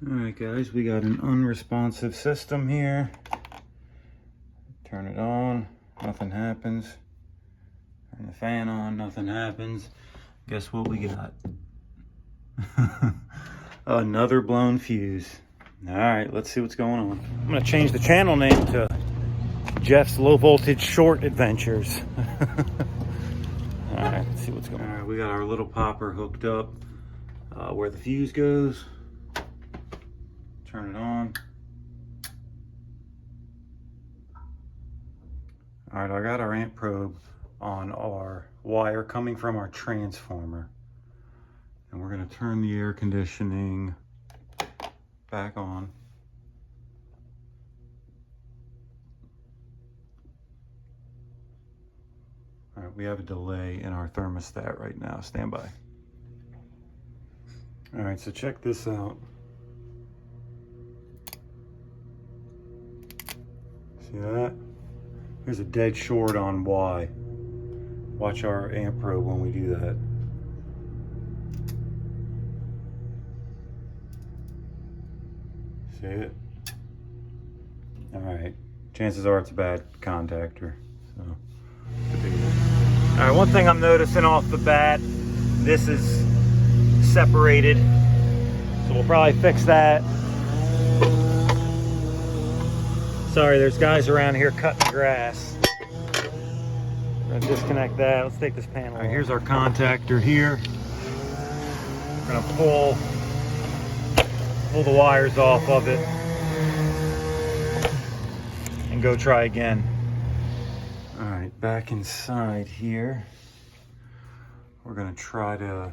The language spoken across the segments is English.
Alright guys, we got an unresponsive system here. Turn it on, nothing happens. Turn the fan on, nothing happens. Guess what we got? Another blown fuse. Alright, let's see what's going on. I'm gonna change the channel name to Jeff's Low Voltage Short Adventures. Alright, let's see what's going on. Alright, we got our little popper hooked up where the fuse goes. Turn it on. All right, I got our amp probe on our wire coming from our transformer. And we're gonna turn the air conditioning back on. All right, we have a delay in our thermostat right now. Stand by. All right, so check this out. See that? Here's a dead short on Y. Watch our amp probe when we do that. See it? All right. Chances are it's a bad contactor. So. All right, one thing I'm noticing off the bat, this is separated. So we'll probably fix that. Sorry, there's guys around here cutting grass. We're gonna disconnect that. Let's take this panel. All right, here's our contactor here. We're gonna pull the wires off of it and go try again. All right, back inside here. We're gonna try to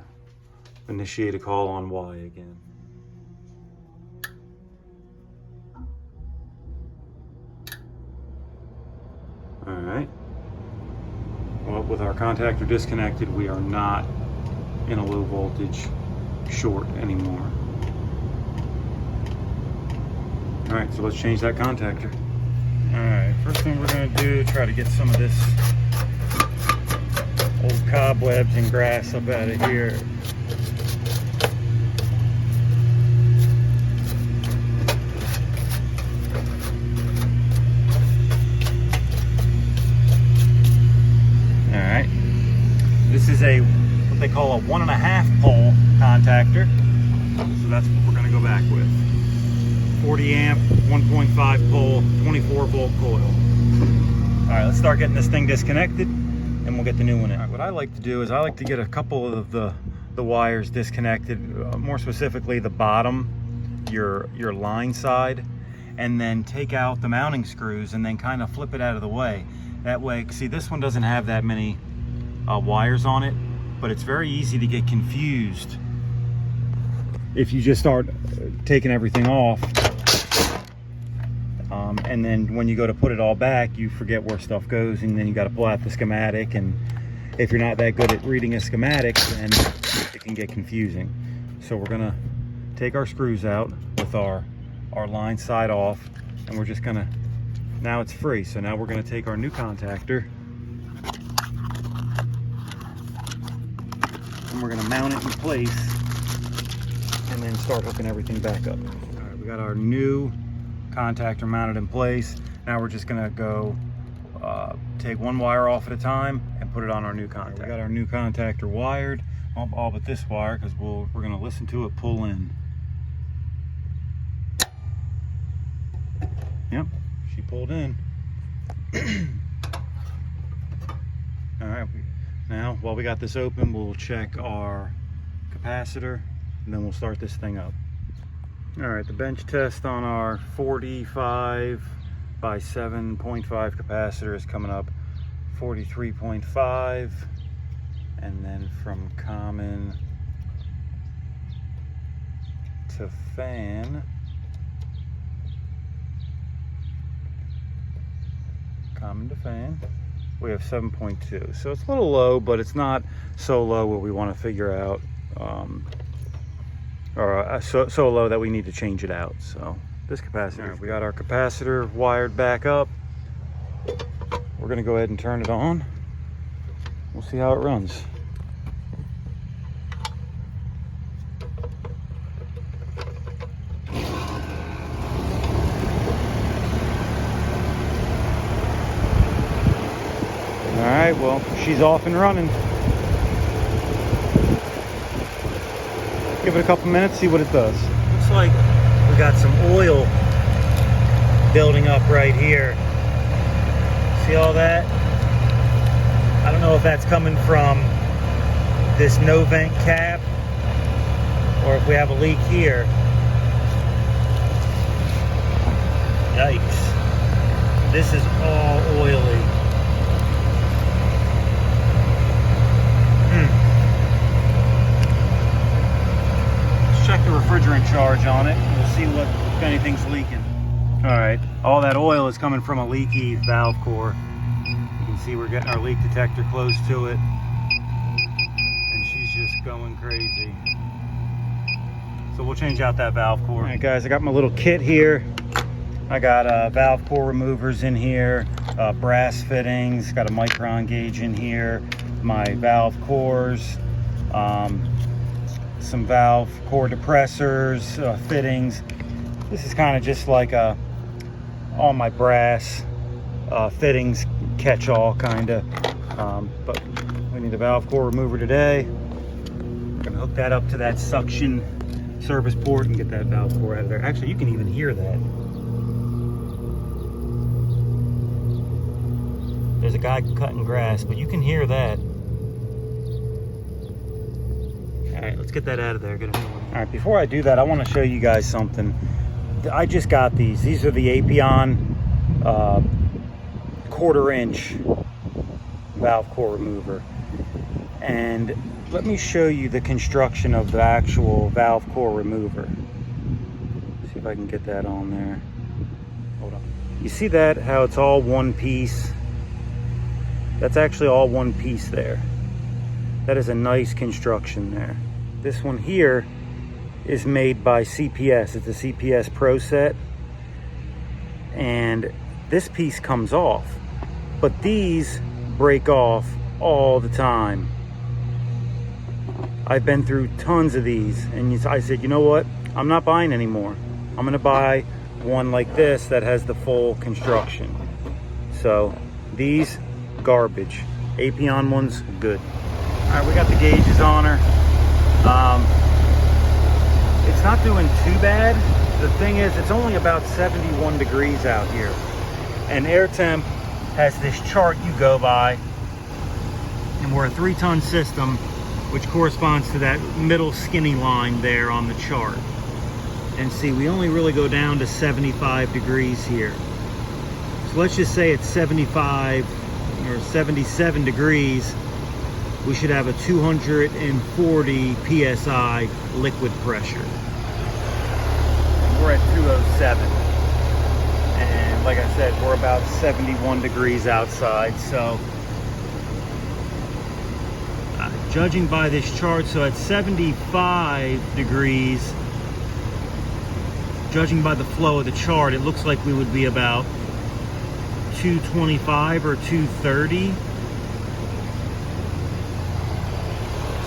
initiate a call on Y again. All right. Well, with our contactor disconnected, we are not in a low voltage short anymore. All right, so let's change that contactor. All right, first thing we're gonna do, try to get some of this old cobwebs and grass up out of here. This is what they call a 1.5 pole contactor. So that's what we're gonna go back with. 40 amp, 1.5 pole, 24 volt coil. All right, let's start getting this thing disconnected and we'll get the new one in. All right, what I like to do is I like to get a couple of the wires disconnected, more specifically the bottom, your line side, and then take out the mounting screws and then kind of flip it out of the way. That way, see, this one doesn't have that many wires on it, but it's very easy to get confused if you just start taking everything off, and then when you go to put it all back, you forget where stuff goes, and then you got to pull out the schematic, and if you're not that good at reading a schematic, then it can get confusing. So we're gonna take our screws out with our line side off, and we're just gonna, now it's free, so now we're gonna take our new contactor and we're gonna mount it in place and then start hooking everything back up. All right, we got our new contactor mounted in place. Now we're just gonna go take one wire off at a time and put it on our new contactor. We got our new contactor wired, all but this wire, because we're gonna listen to it pull in. Yep, she pulled in. All right, now while we got this open, we'll check our capacitor and then we'll start this thing up. All right, the bench test on our 45 by 7.5 capacitor is coming up 43.5, and then from common to fan, we have 7.2. So it's a little low, but it's not so low what we want to figure out, so low that we need to change it out. So this capacitor, right, we got our capacitor wired back up. We're gonna go ahead and turn it on. We'll see how it runs. well, she's off and running. Give it a couple minutes, see what it does. Looks like we got some oil building up right here. See all that? I don't know if that's coming from this no vent cap or if we have a leak here. Yikes. This is all oily. Let's check the refrigerant charge on it. We'll see if anything's leaking. Alright, all that oil is coming from a leaky valve core. You can see we're getting our leak detector close to it. And she's just going crazy. So we'll change out that valve core. Alright guys, I got my little kit here. I got valve core removers in here, brass fittings, got a micron gauge in here, my valve cores, some valve core depressors, fittings. This is kind of just like all my brass fittings catch-all kind of, but we need a valve core remover today. We're gonna hook that up to that suction service port and get that valve core out of there. Actually, you can even hear that. There's a guy cutting grass, but you can hear that. All right, let's get that out of there. Get it. All right, before I do that, I want to show you guys something. I just got these. These are the Apion 1/4 inch valve core remover. And let me show you the construction of the actual valve core remover. See if I can get that on there. Hold on. You see that, how it's all one piece? That's actually all one piece there. That is a nice construction there. This one here is made by CPS. It's a CPS Pro set. And this piece comes off. But these break off all the time. I've been through tons of these. And I said, you know what? I'm not buying anymore. I'm gonna buy one like this that has the full construction. So these, garbage. Apion ones, good. All right, we got the gauges on her. It's not doing too bad. The thing is, it's only about 71 degrees out here. And air temp has this chart you go by. And we're a 3-ton system, which corresponds to that middle skinny line there on the chart. And see, we only really go down to 75 degrees here. So let's just say it's 75 or 77 degrees, we should have a 240 psi liquid pressure. We're at 207, and like I said, we're about 71 degrees outside. So judging by this chart, so at 75 degrees, judging by the flow of the chart, it looks like we would be about 225 or 230.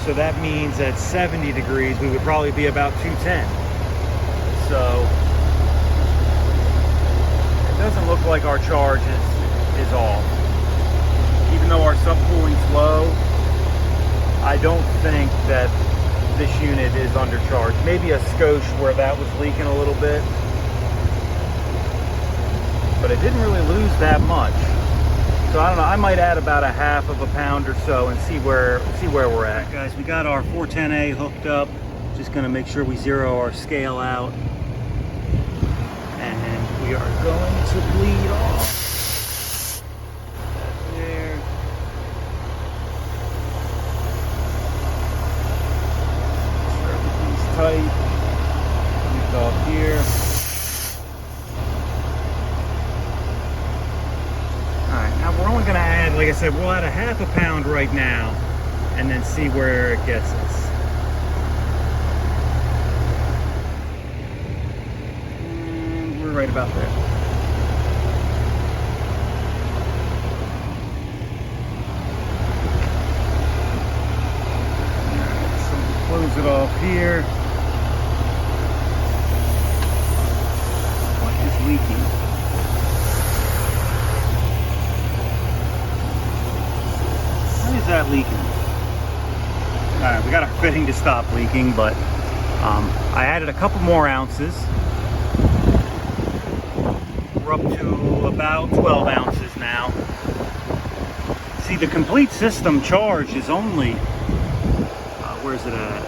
So that means at 70 degrees we would probably be about 210. So it doesn't look like our charge is off. Even though our subcooling's low, I don't think that this unit is undercharged. Maybe a skosh where that was leaking a little bit. But it didn't really lose that much. So I don't know, I might add about a half of a pound or so and see where we're at. Right, guys, we got our 410A hooked up. Just gonna make sure we zero our scale out. And we are going to bleed off. There. Sure everything's tight. Bleed off here. We're only going to add, like I said, we'll add a half a pound right now and then see where it gets us. And we're right about there. Alright, so we'll close it off here. What is leaking? fitting to stop leaking, but I added a couple more ounces. We're up to about 12 ounces now. See, the complete system charge is only, where's it at?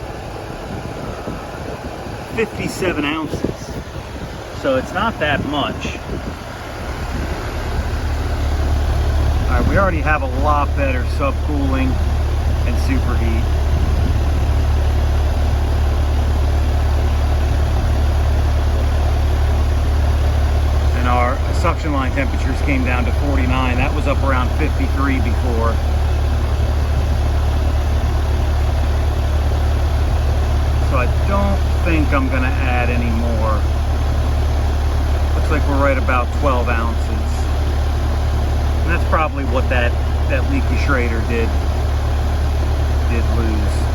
57 ounces. So it's not that much. All right, we already have a lot better subcooling and superheat. Our suction line temperatures came down to 49. That was up around 53 before. So I don't think I'm going to add any more. Looks like we're right about 12 ounces. And that's probably what that Leaky Schrader did lose.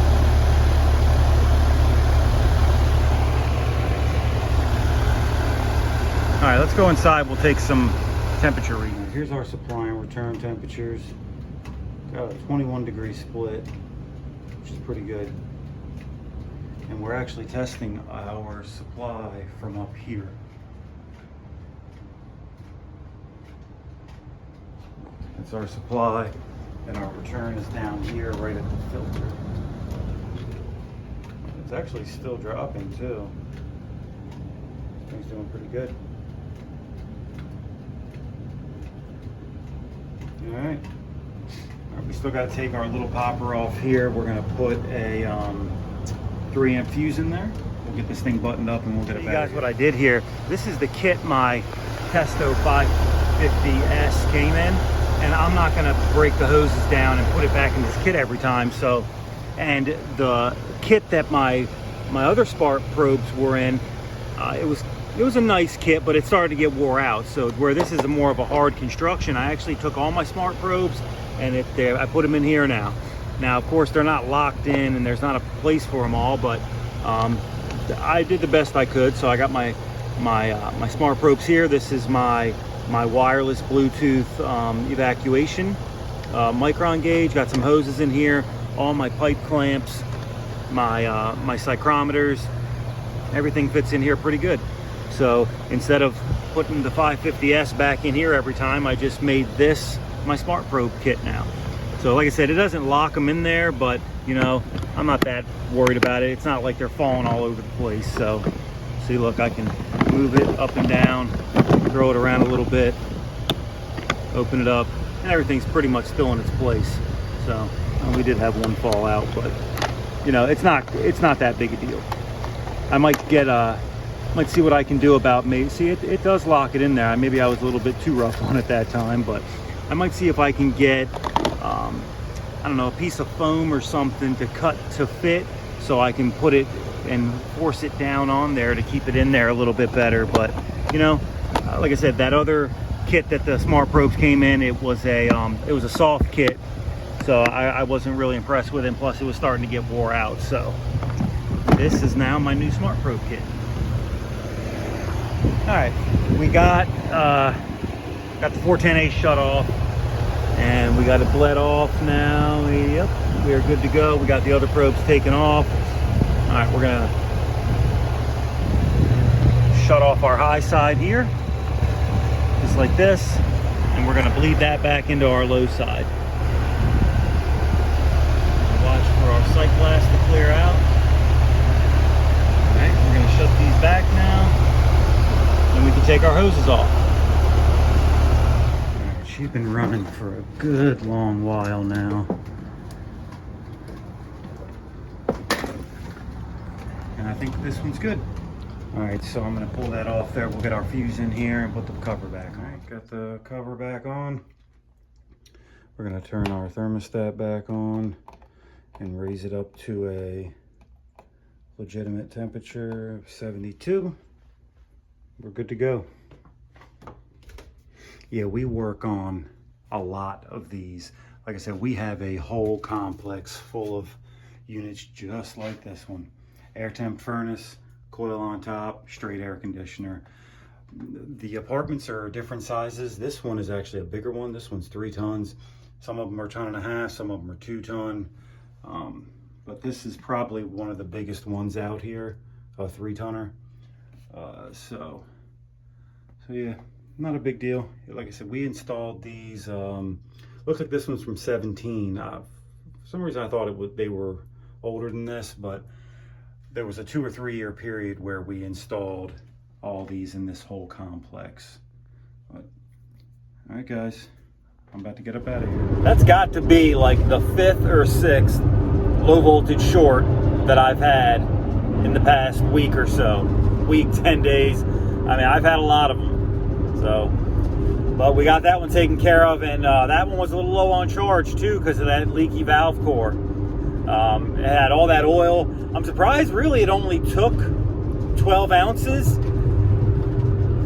All right, let's go inside. We'll take some temperature readings. Here's our supply and return temperatures. Got a 21-degree split, which is pretty good. And we're actually testing our supply from up here. That's our supply, and our return is down here right at the filter. It's actually still dropping too. Things doing pretty good. All right, we still got to take our little popper off here. We're going to put a 3 amp fuse in there. We'll get this thing buttoned up and we'll get it back. You guys, what I did here, this is the kit my Testo 550S came in, and I'm not going to break the hoses down and put it back in this kit every time. So, and the kit that my other spark probes were in, it was a nice kit, but it started to get wore out. So where this is more of a hard construction, I actually took all my smart probes and I put them in here now. Now, of course, they're not locked in and there's not a place for them all, but I did the best I could. So I got my smart probes here. This is my wireless Bluetooth evacuation micron gauge. Got some hoses in here, all my pipe clamps, my psychrometers. Everything fits in here pretty good. So instead of putting the 550S back in here every time, I just made this my smart probe kit now. So like I said, it doesn't lock them in there, but you know, I'm not that worried about it. It's not like they're falling all over the place. So see, look, I can move it up and down, throw it around a little bit, open it up, and everything's pretty much still in its place. So we did have one fall out, but you know, it's not that big a deal. I might see what I can do about maybe, see it does lock it in there. Maybe I was a little bit too rough on it that time, but I might see if I can get, I don't know, a piece of foam or something to cut to fit so I can put it and force it down on there to keep it in there a little bit better. But you know, like I said, that other kit that the smart probes came in, it was a soft kit, so I wasn't really impressed with it, and plus it was starting to get wore out. So this is now my new smart probe kit. All right, we got the 410A shut off, and we got it bled off now. Yep, we are good to go. We got the other probes taken off. All right, we're gonna shut off our high side here, just like this, and we're gonna bleed that back into our low side. Watch for our sight blast to clear out. All right, we're gonna shut these back now. And we can take our hoses off. Right, she's been running for a good long while now. And I think this one's good. All right, so I'm gonna pull that off there. We'll get our fuse in here and put the cover back. All right, got the cover back on. We're gonna turn our thermostat back on and raise it up to a legitimate temperature of 72. We're good to go. Yeah, we work on a lot of these. Like I said, we have a whole complex full of units just like this one. Air temp furnace, coil on top, straight air conditioner. The apartments are different sizes. This one is actually a bigger one. This one's 3 tons. Some of them are 1.5 tons, some of them are 2 tons. but this is probably one of the biggest ones out here, a 3-tonner. So yeah, not a big deal. Like I said, we installed these. Looks like this one's from 17. For some reason I thought they were older than this, but there was a 2 or 3 year period where we installed all these in this whole complex. But, all right, guys, I'm about to get up out of here. That's got to be like the 5th or 6th low voltage short that I've had in the past week or so. Week, 10 days. I mean, I've had a lot of them. So, but we got that one taken care of, and that one was a little low on charge too because of that leaky valve core. It had all that oil. I'm surprised really it only took 12 ounces,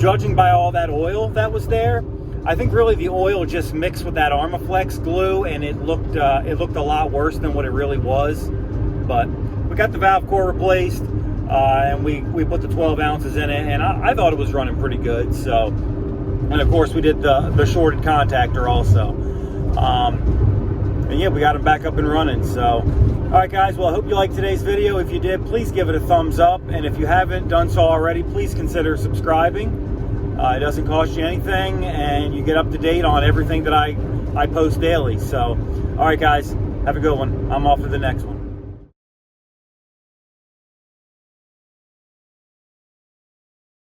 judging by all that oil that was there. I think really the oil just mixed with that Armaflex glue, and it looked a lot worse than what it really was. But we got the valve core replaced, and we put the 12 ounces in it, and I thought it was running pretty good. So, and of course we did the shorted contactor also. And yeah, we got them back up and running. So, all right, guys. Well, I hope you liked today's video. If you did, please give it a thumbs up, and if you haven't done so already, please consider subscribing. It doesn't cost you anything, and you get up to date on everything that I post daily. So, all right, guys, have a good one. I'm off to the next one.